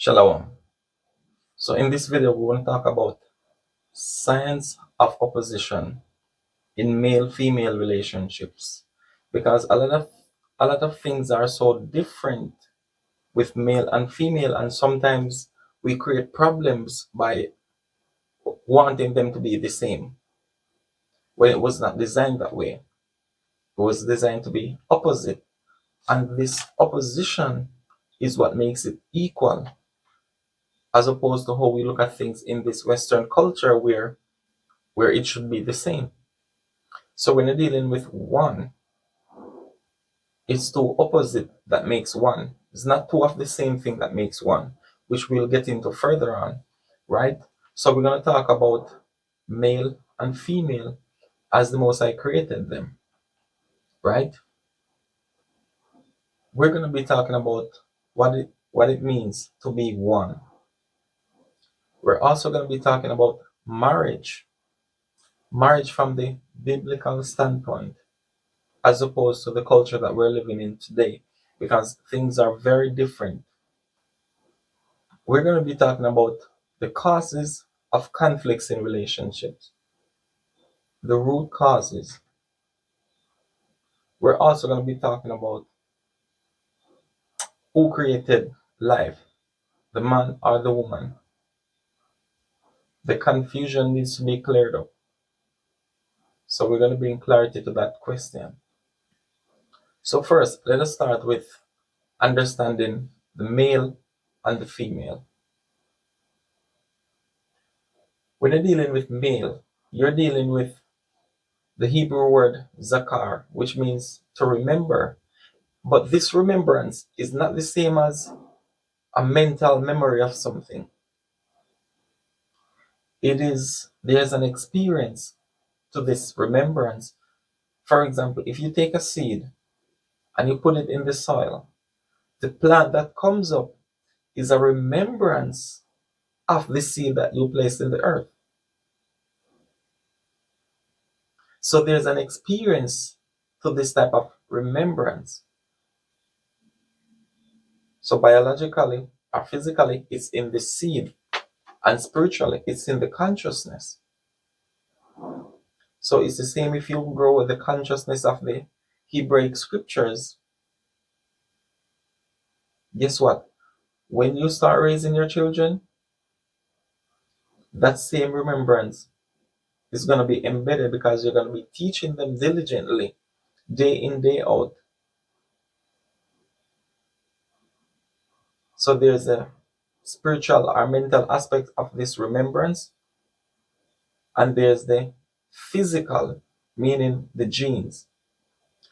Shalom. So in this video, we want to talk about science of opposition in male-female relationships, because a lot of things are so different with male and female, and sometimes we create problems by wanting them to be the same when it was not designed that way. It was designed to be opposite, and this opposition is what makes it equal, as opposed to how we look at things in this Western culture where it should be the same. So when you're dealing with one, it's two opposite that makes one. It's not two of the same thing that makes one, which we'll get into further on, right? So we're going to talk about male and female as the Most High created them, right? We're going to be talking about what it means to be one. We're also going to be talking about marriage from the biblical standpoint, as opposed to the culture that we're living in today, because things are very different. We're going to be talking about the causes of conflicts in relationships, the root causes. We're also going to be talking about who created life, the man or the woman. The confusion needs to be cleared up. So we're going to bring clarity to that question. So first, let us start with understanding the male and the female. When you're dealing with male, you're dealing with the Hebrew word zakar, which means to remember. But this remembrance is not the same as a mental memory of something. There's an experience to this remembrance. For example, if you take a seed and you put it in the soil, the plant that comes up is a remembrance of the seed that you placed in the earth. So there's an experience to this type of remembrance. So biologically or physically, it's in the seed, and spiritually, it's in the consciousness. So it's the same if you grow with the consciousness of the hebraic scriptures. Guess what? When you start raising your children, that same remembrance is going to be embedded, because you're going to be teaching them diligently, day in, day out. So there's a spiritual or mental aspect of this remembrance, and there's the physical, meaning the genes.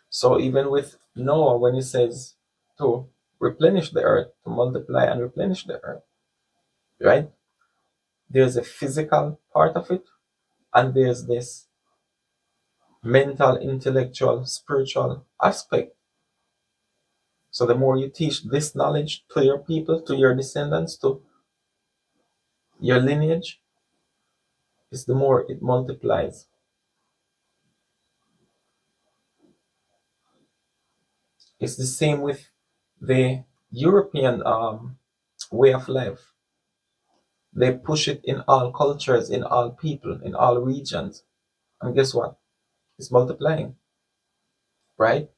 So even with Noah, when he says to replenish the earth, to multiply and replenish the earth, right? There's a physical part of it, and there's this mental, intellectual, spiritual aspect. So the more you teach this knowledge to your people, to your descendants, to your lineage, is the more it multiplies. It's the same with the European way of life. They push it in all cultures, in all people, in all regions. And guess what? It's multiplying, right?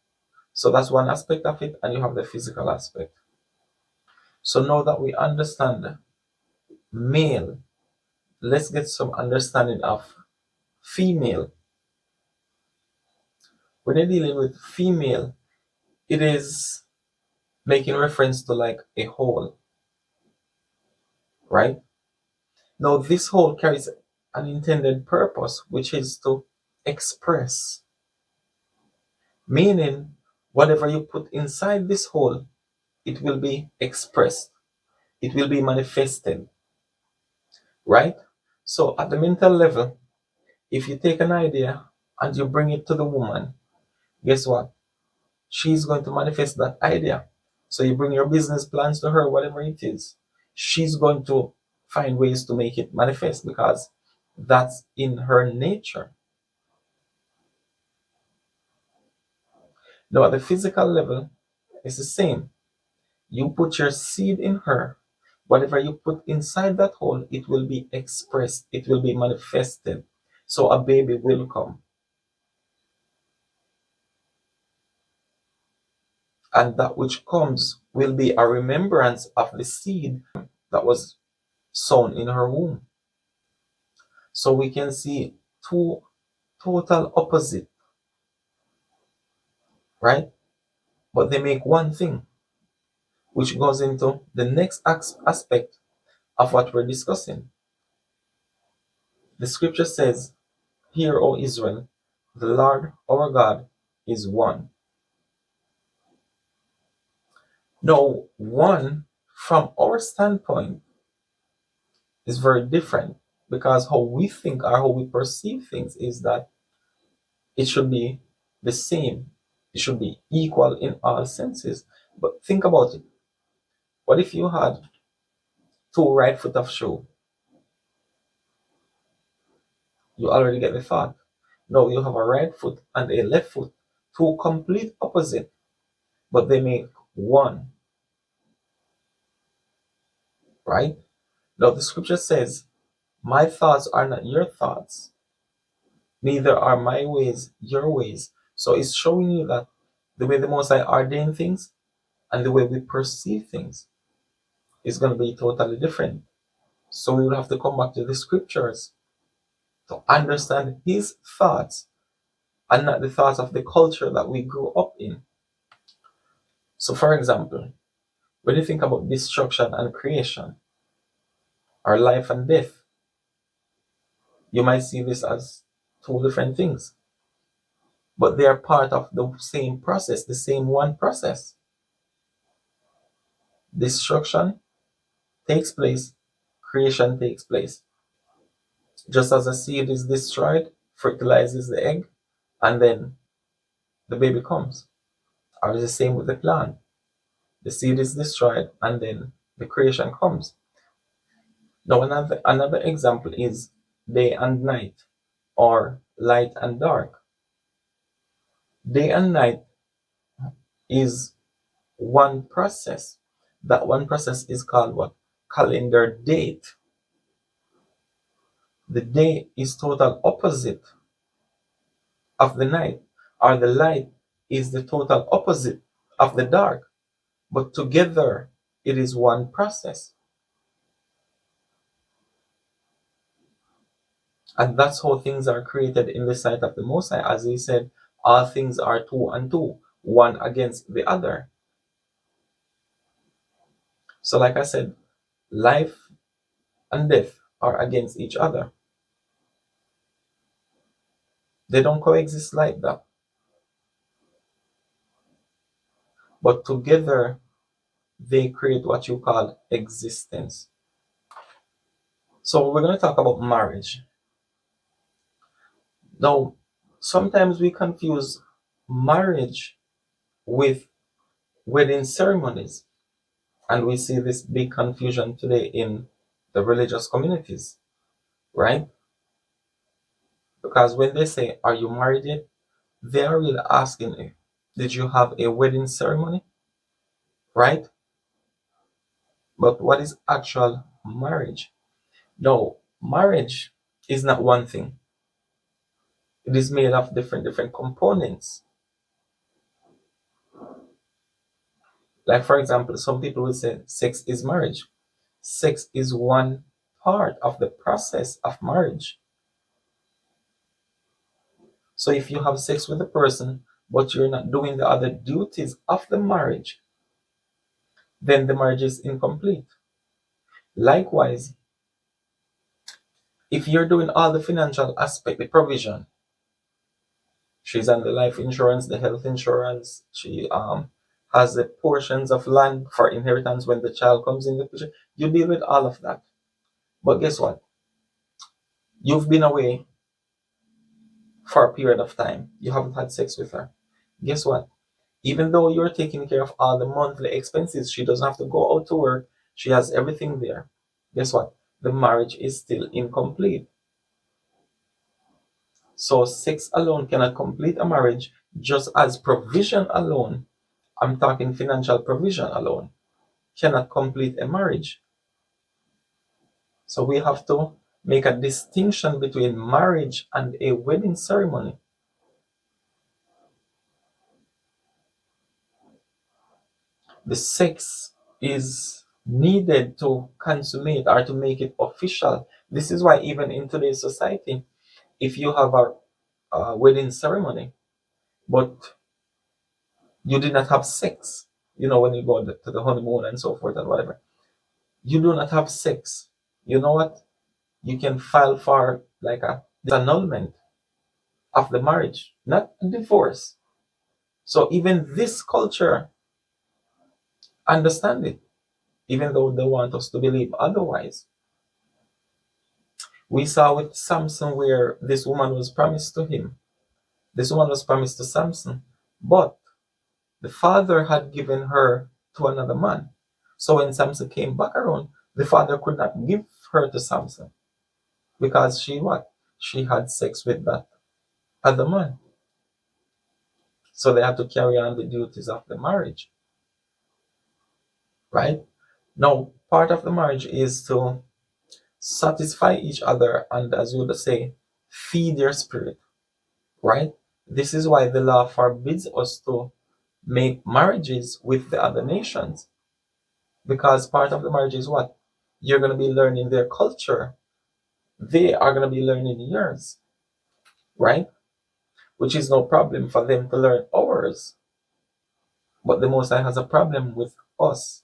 So that's one aspect of it, and you have the physical aspect. So now that we understand male, let's get some understanding of female. When you're dealing with female, it is making reference to like a whole, right? Now, this whole carries an intended purpose, which is to express, meaning whatever you put inside this whole, it will be expressed, it will be manifested, right? So, at the mental level, if you take an idea and you bring it to the woman, guess what? She's going to manifest that idea. So, you bring your business plans to her, whatever it is, she's going to find ways to make it manifest, because that's in her nature. Now, at the physical level, it's the same. You put your seed in her, Whatever you put inside that hole, it will be expressed, it will be manifested. So a baby will come. And that which comes will be a remembrance of the seed that was sown in her womb. So we can see two total opposite, right? But they make one thing, which goes into the next aspect of what we're discussing. The scripture says, "Hear, O Israel, the Lord our God is one." Now, one from our standpoint is very different, because how we think or how we perceive things is that it should be the same, it should be equal in all senses. But think about it. What if you had two right foot of shoe? You already get the thought. No, you have a right foot and a left foot, two complete opposite, but they make one, right? Now the scripture says, "My thoughts are not your thoughts, neither are my ways your ways." So it's showing you that the way the Most High ordained things and the way we perceive things is going to be totally different. So we will have to come back to the scriptures to understand His thoughts and not the thoughts of the culture that we grew up in. So, for example, when you think about destruction and creation, or life and death, you might see this as two different things, but they are part of the same process, the same one process. Destruction takes place, creation takes place. Just as a seed is destroyed, fertilizes the egg, and then the baby comes. Or it's the same with the plant. The seed is destroyed, and then the creation comes. Now, another example is day and night, or light and dark. Day and night is one process. That one process is called what? Calendar date. The day is total opposite of the night, or the light is the total opposite of the dark, but together it is one process. And that's how things are created in the sight of the Most High. As He said, all things are two and two, one against the other. So, like I said, life and death are against each other. They don't coexist like that. But together, they create what you call existence. So, we're going to talk about marriage. Now, sometimes we confuse marriage with wedding ceremonies. And we see this big confusion today in the religious communities, right? Because when they say, "Are you married yet?" they are really asking you, "Did you have a wedding ceremony?" Right? But what is actual marriage? No, marriage is not one thing. It is made of different components. Like, for example, some people will say sex is marriage. Sex is one part of the process of marriage. So if you have sex with a person, but you're not doing the other duties of the marriage, then the marriage is incomplete. Likewise, if you're doing all the financial aspect, the provision, she's on the life insurance, the health insurance, she has the portions of land for inheritance when the child comes in the picture, you deal with all of that. But guess what? You've been away for a period of time. You haven't had sex with her. Guess what? Even though you're taking care of all the monthly expenses, she doesn't have to go out to work. She has everything there. Guess what? The marriage is still incomplete. So sex alone cannot complete a marriage, just as provision alone, I'm talking financial provision alone, cannot complete a marriage. So we have to make a distinction between marriage and a wedding ceremony. The sex is needed to consummate or to make it official. This is why even in today's society, if you have a wedding ceremony, but you did not have sex, when you go to the honeymoon and so forth and whatever, you do not have sex, you know what? You can file for like a disannulment of the marriage, not a divorce. So even this culture understand it, even though they want us to believe otherwise. We saw with Samson where this woman was promised to him. This woman was promised to Samson, but the father had given her to another man. So when Samson came back around, the father could not give her to Samson because she what? She had sex with that other man. So they had to carry on the duties of the marriage, right? Now, part of the marriage is to satisfy each other and, as you would say, feed their spirit, right? This is why the law forbids us to make marriages with the other nations, because part of the marriage is what? You're going to be learning their culture, they are going to be learning yours, right? Which is no problem for them to learn ours, but the Most High has a problem with us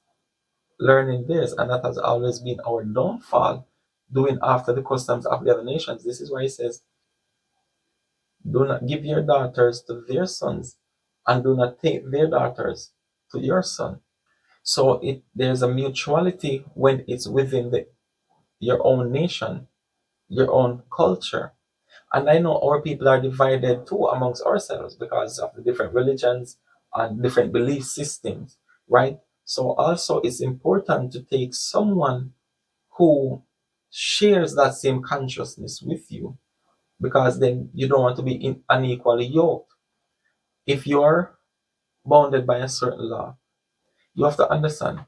learning this, and that has always been our downfall, doing after the customs of the other nations. This is why he says, do not give your daughters to their sons, and do not take their daughters to your son. So there's a mutuality when it's within your own nation, your own culture. And I know our people are divided too amongst ourselves because of the different religions and different belief systems, right? So also it's important to take someone who shares that same consciousness with you, because then you don't want to be unequally yoked. If you're bounded by a certain law, you have to understand,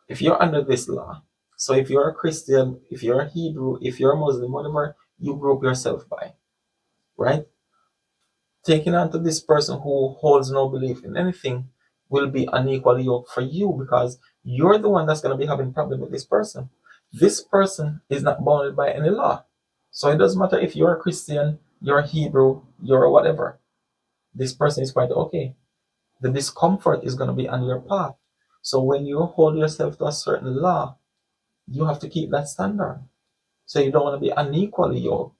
if you're under this law, so if you're a Christian, if you're a Hebrew, if you're a Muslim, whatever you group yourself by, right? Taking on to this person who holds no belief in anything will be unequally yoked for you, because you're the one that's going to be having problem with this person. This person is not bounded by any law. So it doesn't matter if you're a Christian, you're a Hebrew, you're whatever. This person is quite okay. The discomfort is going to be on your path. So when you hold yourself to a certain law, you have to keep that standard. So you don't want to be unequally yoked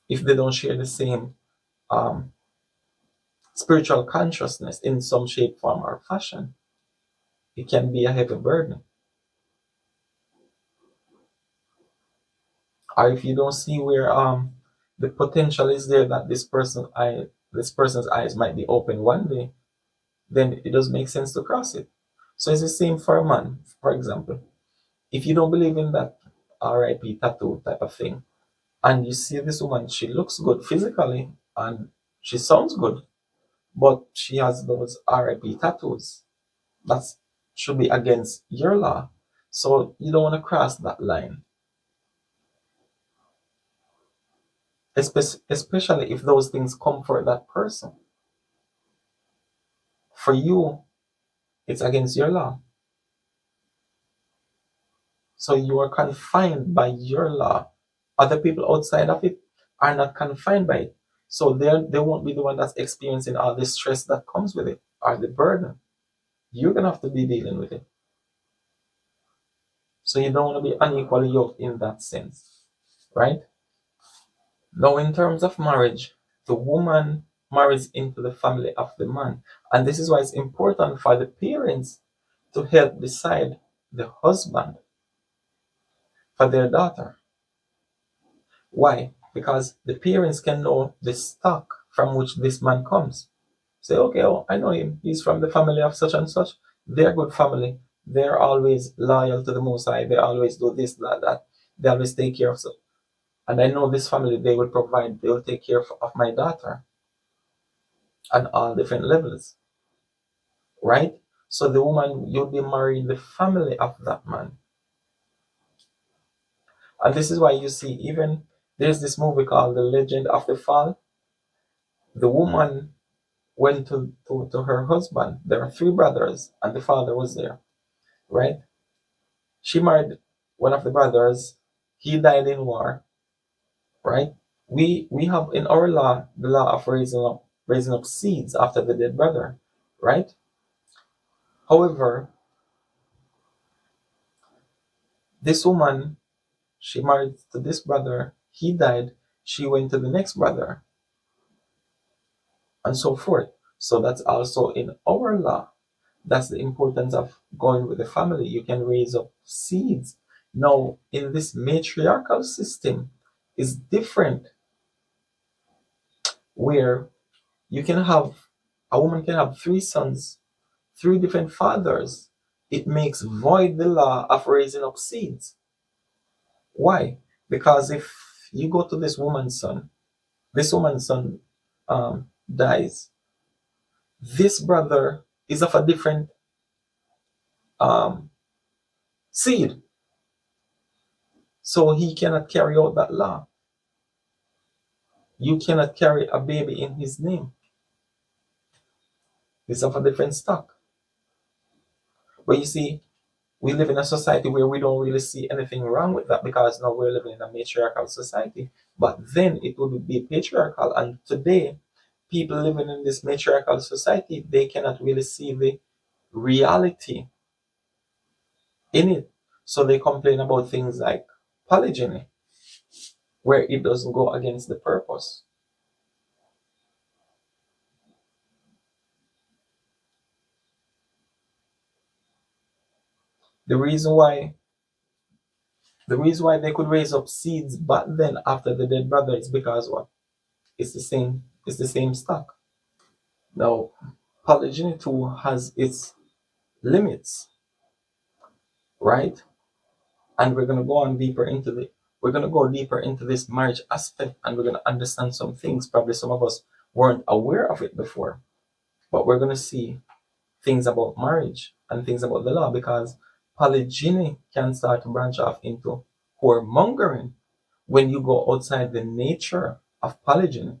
if they don't share the same um, spiritual consciousness in some shape, form, or fashion. It can be a heavy burden. Or if you don't see where the potential is there that this person's eyes might be open one day, then it doesn't make sense to cross it. So it's the same for a man, for example. If you don't believe in that RIP tattoo type of thing, and you see this woman, she looks good physically and she sounds good, but she has those RIP tattoos, that should be against your law. So you don't want to cross that line, especially if those things comfort that person. For you, it's against your law. So you are confined by your law. Other people outside of it are not confined by it. So they won't be the one that's experiencing all the stress that comes with it or the burden. You're going to have to be dealing with it. So you don't want to be unequally yoked in that sense, right? Now, in terms of marriage, the woman marries into the family of the man. And this is why it's important for the parents to help decide the husband for their daughter. Why? Because the parents can know the stock from which this man comes. Say, okay, oh, I know him. He's from the family of such and such. They're good family. They're always loyal to the Most High. They always do this, that. They always take care of so. And I know this family, they will provide, they will take care of my daughter on all different levels, right? So the woman, you'll be marrying the family of that man. And this is why you see, even there's this movie called The Legend of the Fall. The woman went to her husband. There are three brothers, and the father was there, right? She married one of the brothers. He died in war, right? We have in our law the law of raising up seeds after the dead brother, right? However, this woman, she married to this brother, he died, she went to the next brother, and so forth. So that's also in our law. That's the importance of going with the family. You can raise up seeds. Now, in this matriarchal system, is different, where you can have a woman can have three sons, three different fathers. It makes void the law of raising up seeds. Why? Because if you go to this woman's son dies. This brother is of a different um, seed, so he cannot carry out that law. You cannot carry a baby in his name. He's of a different stock. But you see, we live in a society where we don't really see anything wrong with that, because now we're living in a matriarchal society. But then it would be patriarchal. And today, people living in this matriarchal society, they cannot really see the reality in it. So they complain about things like polygyny, where it doesn't go against the purpose. The reason why they could raise up seeds back then after the dead brother is because what? It's the same stock. Now, polygyny too has its limits, right? And we're gonna go deeper into this marriage aspect, and we're gonna understand some things. Probably some of us weren't aware of it before, but we're gonna see things about marriage and things about the law, because polygyny can start to branch off into whoremongering when you go outside the nature of polygyny.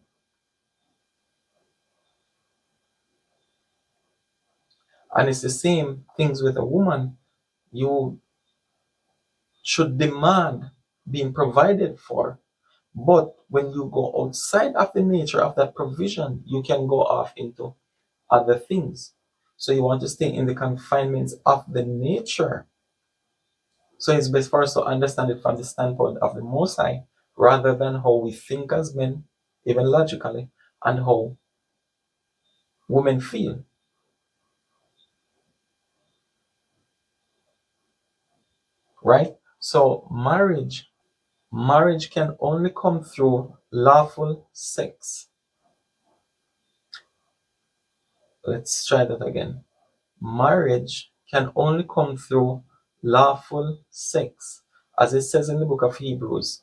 And it's the same things with a woman. You should demand being provided for. But when you go outside of the nature of that provision, you can go off into other things. So you want to stay in the confinements of the nature. So it's best for us to understand it from the standpoint of the Most High, rather than how we think as men, even logically, and how women feel, right? So marriage can only come through lawful sex. Let's try that again. Marriage can only come through lawful sex. As it says in the book of Hebrews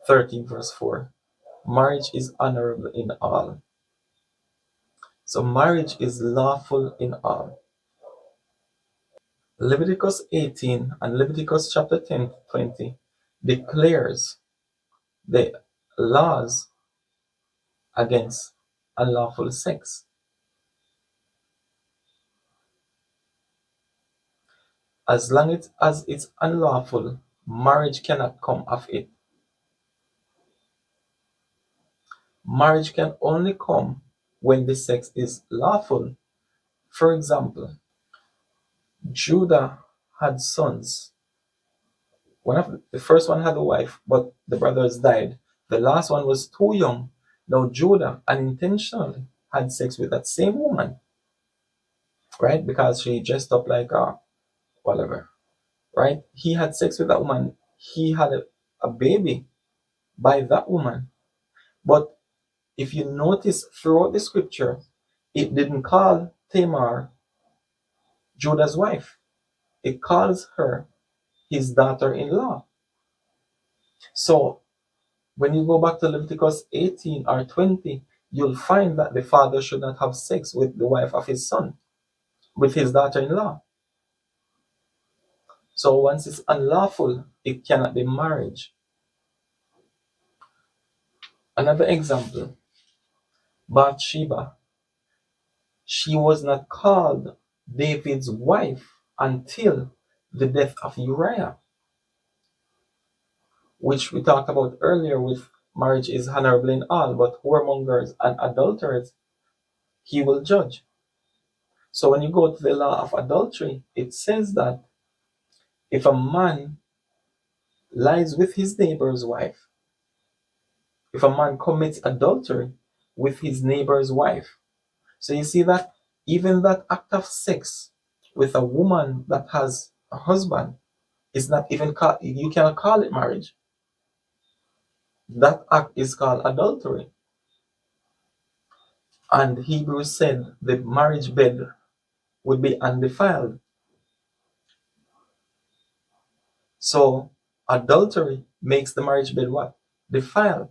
13, verse 4, marriage is honorable in all. So marriage is lawful in all. Leviticus 18 and Leviticus chapter 10, 20 declares the laws against unlawful sex. As long as it's unlawful, marriage cannot come of it. Marriage can only come when the sex is lawful. For example, Judah had sons. The first one had a wife, but the brothers died. The last one was too young. Now Judah unintentionally had sex with that same woman, right? Because she dressed up like a whatever, right? He had sex with that woman. He had a baby by that woman. But if you notice throughout the scripture, it didn't call Tamar Judah's wife. It calls her his daughter-in-law. So when you go back to Leviticus 18 or 20, you'll find that the father should not have sex with the wife of his son. with his daughter-in-law. So once it's unlawful, it cannot be marriage. Another example, Bathsheba. She was not called David's wife until the death of Uriah, which we talked about earlier with marriage is honorable in all, but whoremongers and adulterers he will judge. So when you go to the law of adultery, it says that if a man lies with his neighbor's wife, if a man commits adultery with his neighbor's wife, so you see that even that act of sex with a woman that has a husband is not even called, you cannot call it marriage. That act is called adultery. And Hebrews said the marriage bed would be undefiled. So adultery makes the marriage bed what? Defiled.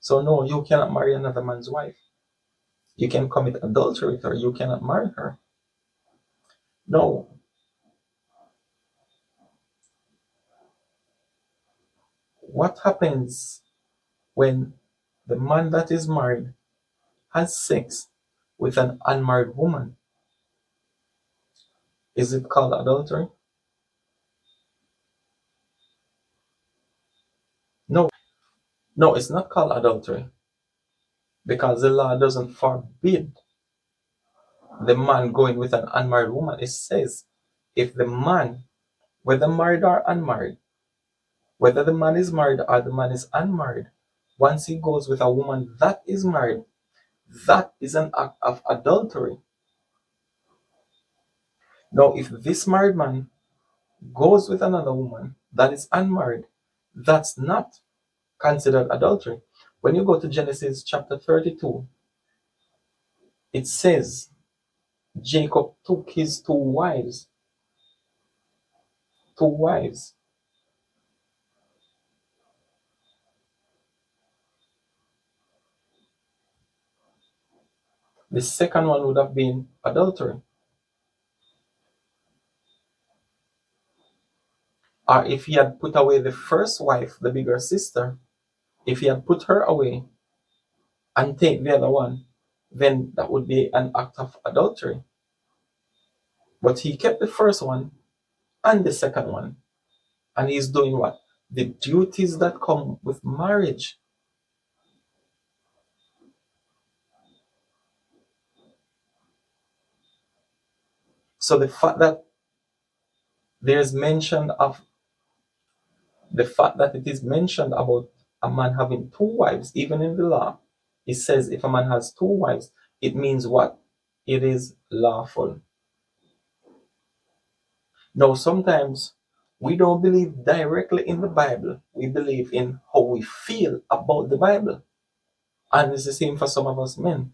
So no, you cannot marry another man's wife. You can commit adultery with her, you cannot marry her. No. What happens when the man that is married has sex with an unmarried woman? Is it called adultery? No. No, it's not called adultery because the law doesn't forbid the man going with an unmarried woman. It says if the man, whether married or unmarried, whether the man is married or the man is unmarried, once he goes with a woman that is married, that is an act of adultery. Now, if this married man goes with another woman that is unmarried, that's not considered adultery. When you go to Genesis chapter 32, it says Jacob took his two wives. Two wives. The second one would have been adultery. Or if he had put away the first wife, the bigger sister, if he had put her away and take the other one, then that would be an act of adultery. But he kept the first one and the second one. And he's doing what? The duties that come with marriage. So the fact that there's mention of the fact that it is mentioned about a man having two wives, even in the law, it says if a man has two wives, it means what? It is lawful. Now, sometimes we don't believe directly in the Bible. We believe in how we feel about the Bible. And it's the same for some of us men.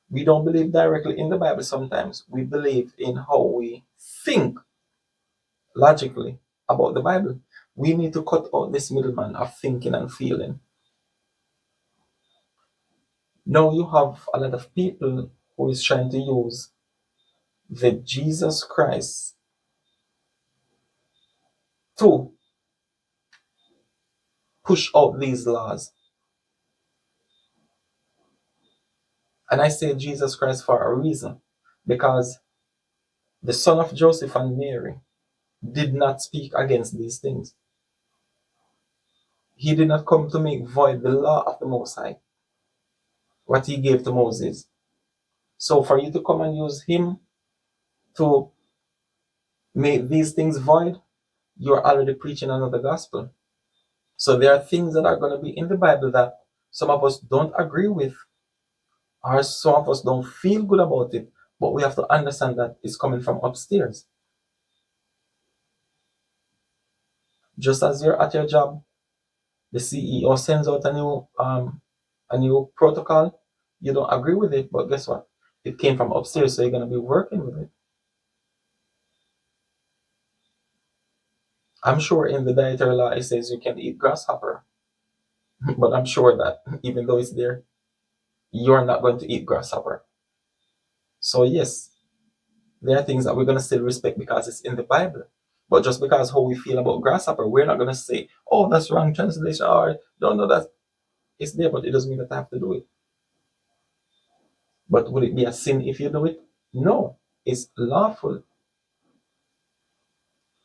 We don't believe directly in the Bible sometimes. We believe in how we think logically about the Bible. We need to cut out this middleman of thinking and feeling. Now you have a lot of people who is trying to use the Jesus Christ to push out these laws. And I say Jesus Christ for a reason, because the son of Joseph and Mary did not speak against these things. He did not come to make void the law of the Most High, what he gave to Moses. So for you to come and use him to make these things void, you're already preaching another gospel. So there are things that are going to be in the Bible that some of us don't agree with, or some of us don't feel good about it, but we have to understand that it's coming from upstairs. Just as you're at your job, the CEO sends out a new protocol. You don't agree with it, but guess what? It came from upstairs, so you're going to be working with it. I'm sure in the dietary law it says you can eat grasshopper, but I'm sure that even though it's there, you're not going to eat grasshopper. So yes, there are things that we're going to still respect because it's in the Bible. But just because how we feel about grasshopper, we're not going to say, oh, that's wrong translation, or don't know that it's there, but it doesn't mean that I have to do it. But would it be a sin if you do it? No, it's lawful.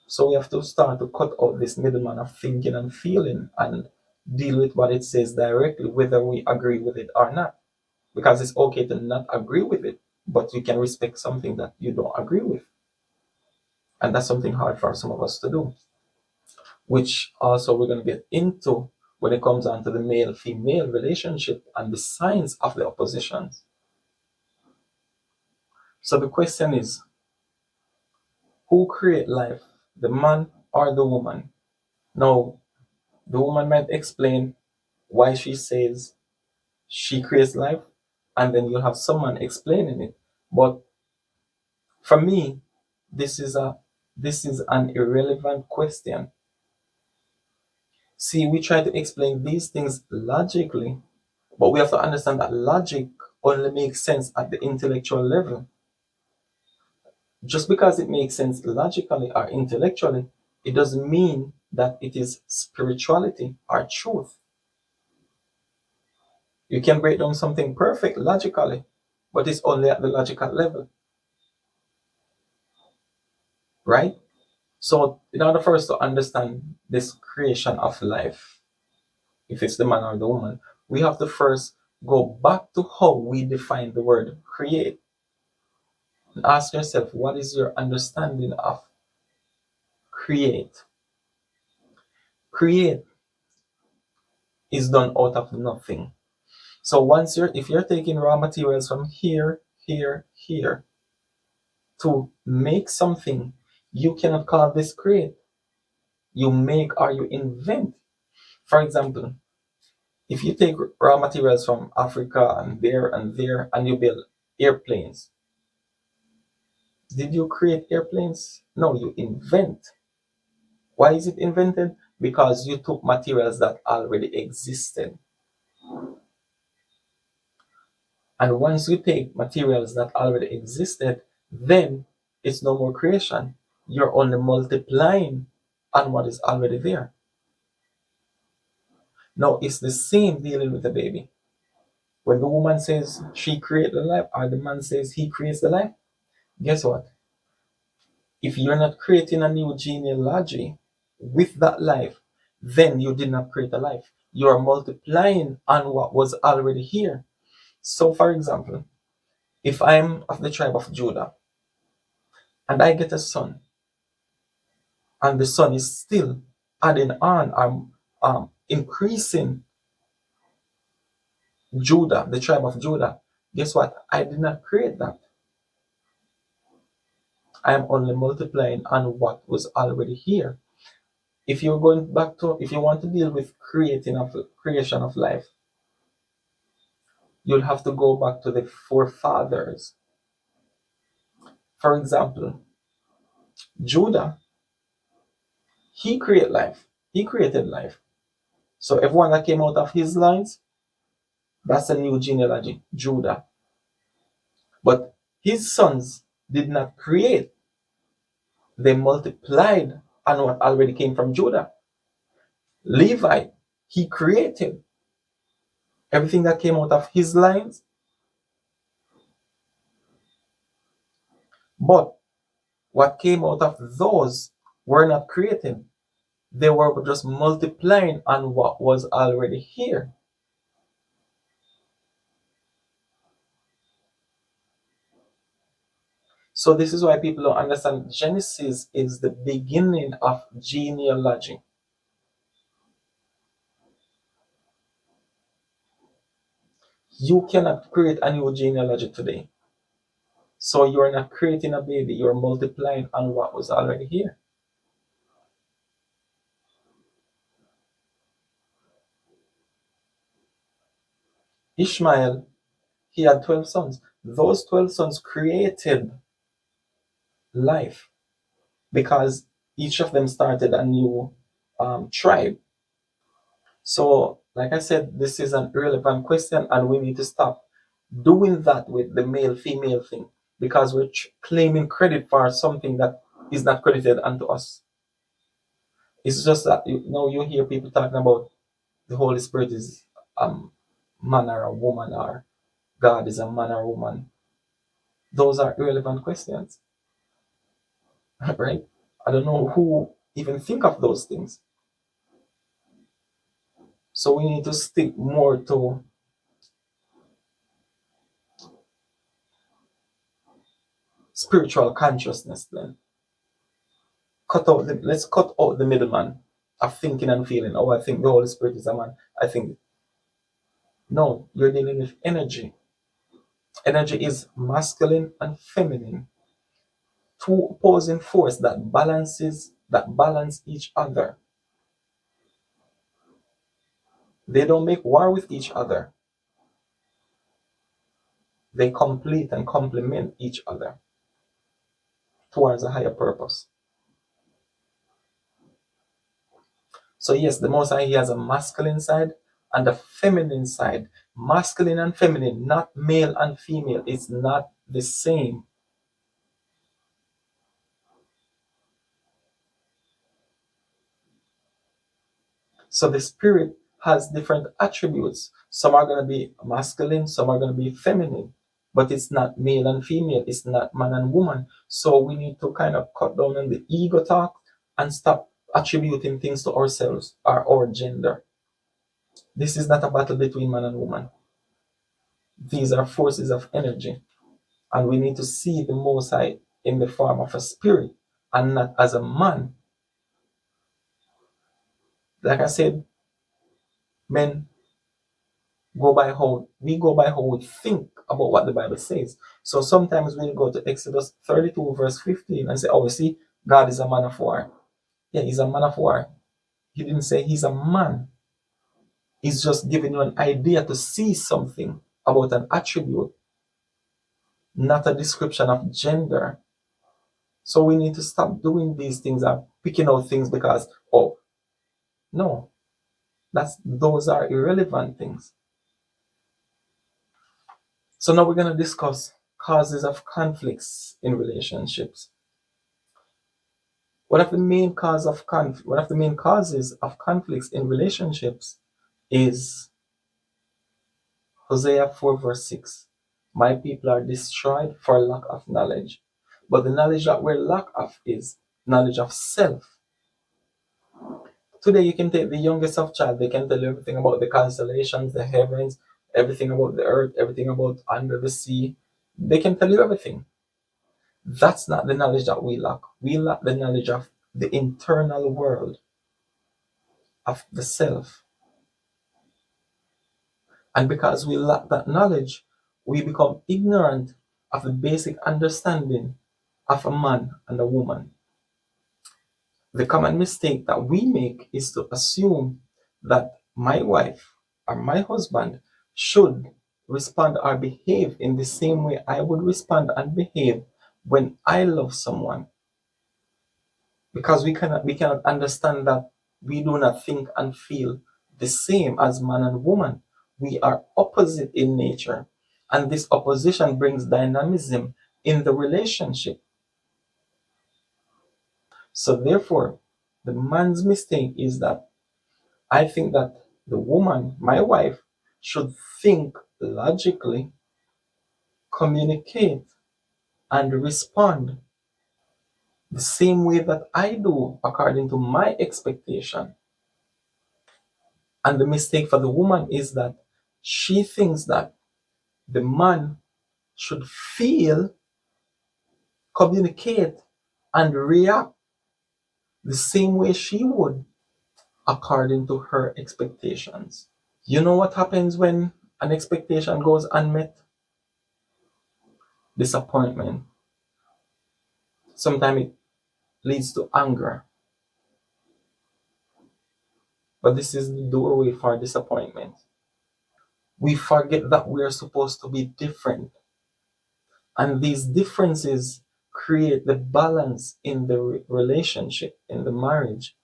So we have to start to cut out this middleman of thinking and feeling and deal with what it says directly, whether we agree with it or not. Because it's okay to not agree with it, but you can respect something that you don't agree with. And that's something hard for some of us to do, which also we're going to get into when it comes down to the male-female relationship and the signs of the oppositions. So the question is, who create life, the man or the woman? Now, the woman might explain why she says she creates life, and then you'll have someone explaining it. But for me, this is an irrelevant question. See, we try to explain these things logically, but we have to understand that logic only makes sense at the intellectual level. Just because it makes sense logically or intellectually, it doesn't mean that it is spirituality or truth. You can break down something perfect logically, but it's only at the logical level, right? So, in order for us to understand this creation of life, if it's the man or the woman, we have to first go back to how we define the word create. And ask yourself, what is your understanding of create? Create is done out of nothing. So if you're taking raw materials from here, here, here to make something, you cannot call this create. You make or you invent. For example, if you take raw materials from Africa and there, and you build airplanes, did you create airplanes? No, you invent. Why is it invented? Because you took materials that already existed. And once you take materials that already existed, then it's no more creation. You're only multiplying on what is already there. Now, it's the same dealing with the baby. When the woman says she created the life, or the man says he creates the life, guess what? If you're not creating a new genealogy with that life, then you did not create a life. You are multiplying on what was already here. So, for example, if I'm of the tribe of Judah and I get a son, and the son is still adding on, increasing Judah, the tribe of Judah, guess what? I did not create that. I am only multiplying on what was already here. If you're going back to, if you want to deal with creation of life, you'll have to go back to the forefathers. For example, Judah, he created life. He created life. So everyone that came out of his lines, that's a new genealogy, Judah. But his sons did not create. They multiplied on what already came from Judah. Levi, he created everything that came out of his lines. But what came out of those were not created. They were just multiplying on what was already here. So this is why people don't understand Genesis is the beginning of genealogy. You cannot create a new genealogy today. So you are not creating a baby, you're multiplying on what was already here. Ishmael, he had 12 sons. Those 12 sons created life because each of them started a new tribe. So, like I said, this is an irrelevant question, and we need to stop doing that with the male female thing, because we're claiming credit for something that is not credited unto us. It's just that you hear people talking about the Holy Spirit is a man or a woman, or God is a man or a woman. Those are irrelevant questions, right? I don't know who even think of those things. So we need to stick more to spiritual consciousness then. Let's cut out the middleman of thinking and feeling. Oh, I think the Holy Spirit is a man. I think no, you're dealing with energy. Energy is masculine and feminine, two opposing force that balance each other. They don't make war with each other. They complete and complement each other towards a higher purpose. So yes, the Most High, he has a masculine side and a feminine side. Masculine and feminine, not male and female. It's not the same. So the spirit has different attributes. Some are going to be masculine, some are going to be feminine, but it's not male and female, it's not man and woman. So we need to kind of cut down on the ego talk and stop attributing things to ourselves or our gender. This is not a battle between man and woman. These are forces of energy, and we need to see the Most High in the form of a spirit and not as a man. Like I said, men go by how we think about what the Bible says. So sometimes we'll go to Exodus 32, verse 15, and say, oh, you see, God is a man of war. Yeah, he's a man of war. He didn't say he's a man. He's just giving you an idea to see something about an attribute, not a description of gender. So we need to stop doing these things and picking out things because, oh, no, those are irrelevant things. So now we're going to discuss causes of conflicts in relationships. One of the main causes of conflicts in relationships is Hosea 4 verse 6. My people are destroyed for lack of knowledge. But the knowledge that we're lack of is knowledge of self. Today you can take the youngest of child, they can tell you everything about the constellations, the heavens, everything about the earth, everything about under the sea. They can tell you everything. That's not the knowledge that we lack. We lack the knowledge of the internal world, of the self. And because we lack that knowledge, we become ignorant of the basic understanding of a man and a woman. The common mistake that we make is to assume that my wife or my husband should respond or behave in the same way I would respond and behave when I love someone. Because we cannot understand that we do not think and feel the same as man and woman. We are opposite in nature, and this opposition brings dynamism in the relationship. So therefore, the man's mistake is that I think that the woman, my wife, should think logically, communicate, and respond the same way that I do according to my expectation. And the mistake for the woman is that she thinks that the man should feel, communicate, and react the same way she would according to her expectations. You know what happens when an expectation goes unmet? Disappointment. Sometimes it leads to anger. But this is the doorway for disappointment. We forget that we are supposed to be different. And these differences create the balance in the relationship, in the marriage.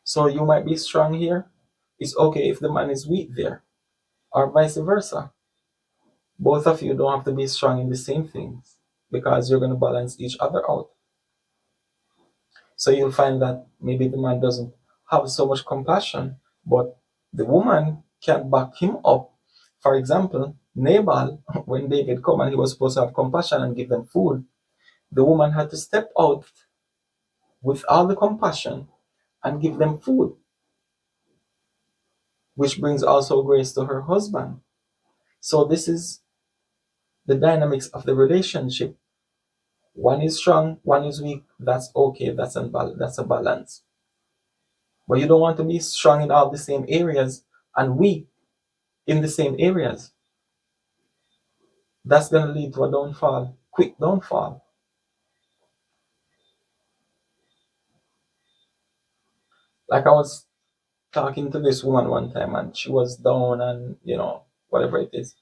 So you might be strong here. It's okay if the man is weak there. or vice versa. Both of you don't have to be strong in the same things because you're going to balance each other out. So you'll find that maybe the man doesn't have so much compassion, but the woman can back him up. For example, Nabal, when David come and he was supposed to have compassion and give them food, the woman had to step out with all the compassion and give them food, which brings also grace to her husband. So this is the dynamics of the relationship. One is strong, one is weak. That's okay. That's a balance. But you don't want to be strong in all the same areas and weak in the same areas. That's going to lead to a downfall, quick downfall. Like I was talking to this woman one time and she was down and, whatever it is.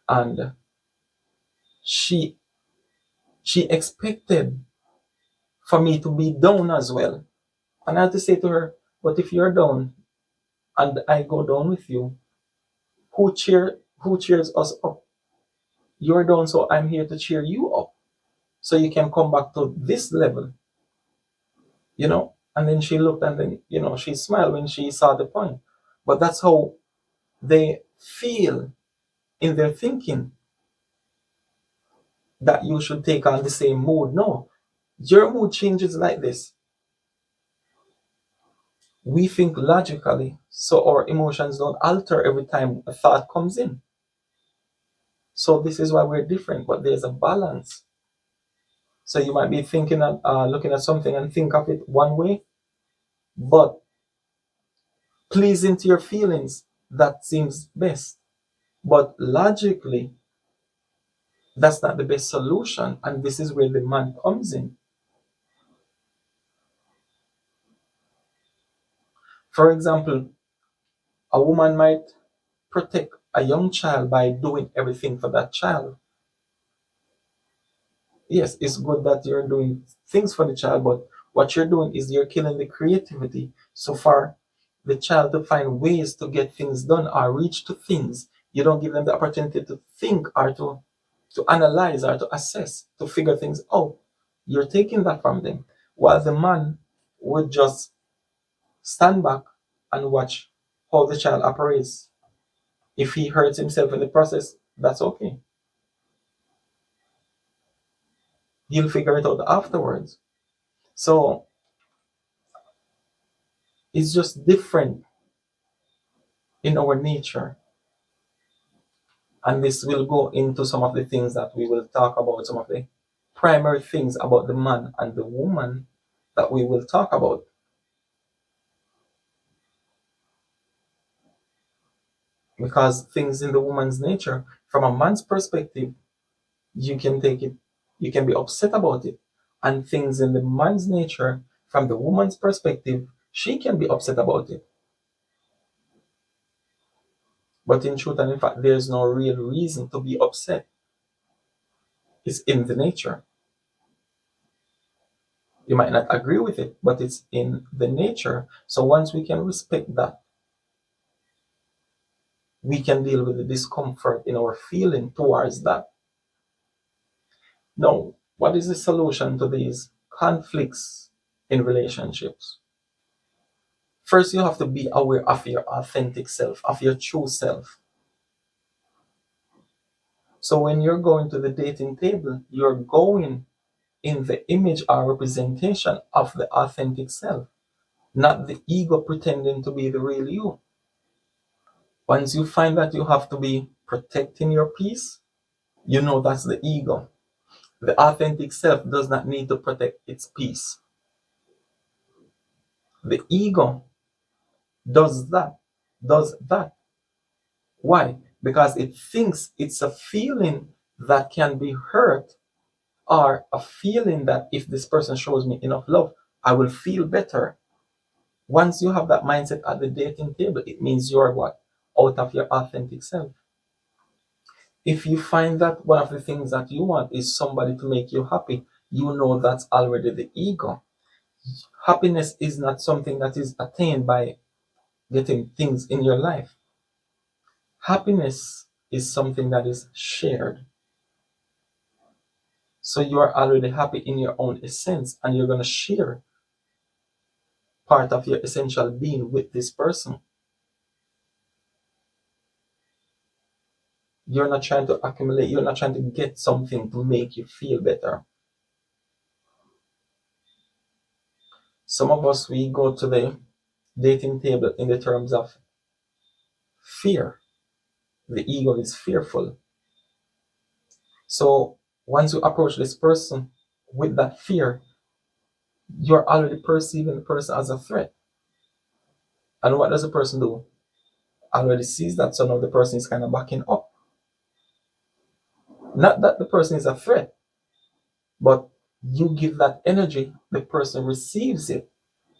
And she she expected for me to be down as well. And I had to say to her, but if you're down and I go down with you, who cheers us up? You're down, so I'm here to cheer you up. So you can come back to this level. And then she looked and then, she smiled when she saw the point. But that's how they feel in their thinking that you should take on the same mood. No, your mood changes like this. We think logically, so our emotions don't alter every time a thought comes in. So this is why we're different, but there's a balance. So you might be thinking of looking at something and think of it one way, but pleasing to your feelings, that seems best. But logically, that's not the best solution, and this is where the man comes in. For example, a woman might protect a young child by doing everything for that child. Yes, it's good that you're doing things for the child, but what you're doing is you're killing the creativity. So for the child to find ways to get things done or reach to things, you don't give them the opportunity to think or to analyze or to assess, to figure things out. You're taking that from them. While the man would just stand back and watch how the child operates. If he hurts himself in the process, that's okay. He'll figure it out afterwards. So it's just different in our nature. And this will go into some of the things that we will talk about, some of the primary things about the man and the woman that we will talk about. Because things in the woman's nature, from a man's perspective, you can take it, you can be upset about it. And things in the man's nature, from the woman's perspective, she can be upset about it. But in truth and in fact, there's no real reason to be upset. It's in the nature. You might not agree with it, but it's in the nature. So once we can respect that, we can deal with the discomfort in our feeling towards that. Now, what is the solution to these conflicts in relationships? First, you have to be aware of your authentic self, of your true self. So when you're going to the dating table, you're going in the image or representation of the authentic self, not the ego pretending to be the real you. Once you find that you have to be protecting your peace, you know that's the ego. The authentic self does not need to protect its peace. The ego does that, does that. Why? Because it thinks it's a feeling that can be hurt, or a feeling that if this person shows me enough love, I will feel better. Once you have that mindset at the dating table, it means you're what? Out of your authentic self. If you find that one of the things that you want is somebody to make you happy, you know that's already the ego. Happiness is not something that is attained by getting things in your life. Happiness is something that is shared. So you are already happy in your own essence, and you're going to share part of your essential being with this person. You're not trying to accumulate, you're not trying to get something to make you feel better. Some of us, we go to the dating table in the terms of fear. The ego is fearful. So once you approach this person with that fear, you're already perceiving the person as a threat. And what does the person do? Already sees that, so now the person is kind of backing up. Not that the person is a threat, but you give that energy, the person receives it.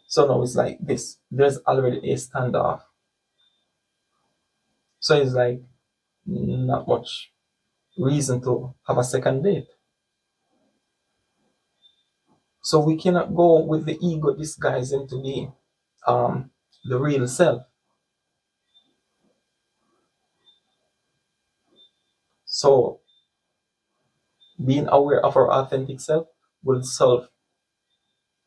So now it's like this. There's already a standoff. So it's like not much reason to have a second date. So we cannot go with the ego disguising to be the real self. So being aware of our authentic self will solve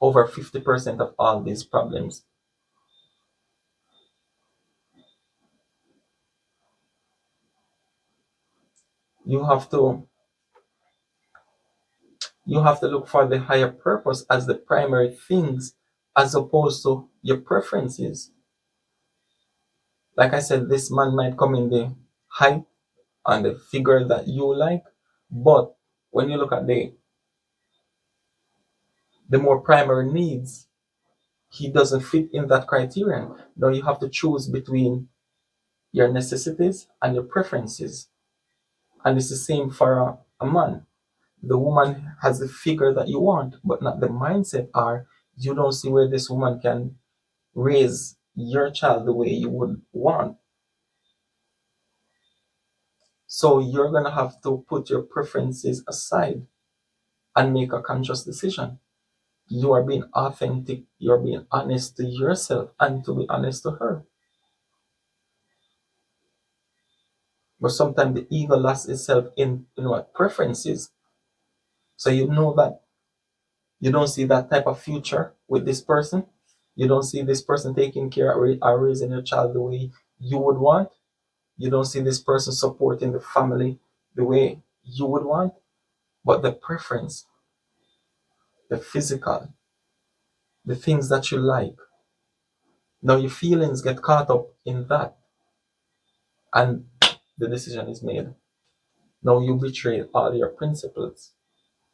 over 50% of all these problems. You have to you have to look for the higher purpose as the primary things as opposed to your preferences. Like I said, this man might come in the height and the figure that you like, but when you look at the more primary needs, he doesn't fit in that criterion. Now you have to choose between your necessities and your preferences. And it's the same for a man. The woman has the figure that you want, but not the mindset, or you don't see where this woman can raise your child the way you would want. So you're going to have to put your preferences aside and make a conscious decision. You are being authentic, you're being honest to yourself and to be honest to her. But sometimes the ego lost itself in what preferences. So you know that you don't see that type of future with this person. You don't see this person taking care or raising your child the way you would want. You don't see this person supporting the family the way you would want. But the preference, the physical, the things that you like, now your feelings get caught up in that, and the decision is made. Now you betray all your principles.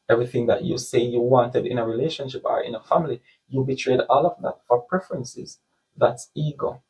Everything that you say you wanted in a relationship or in a family, you betrayed all of that for preferences. That's ego.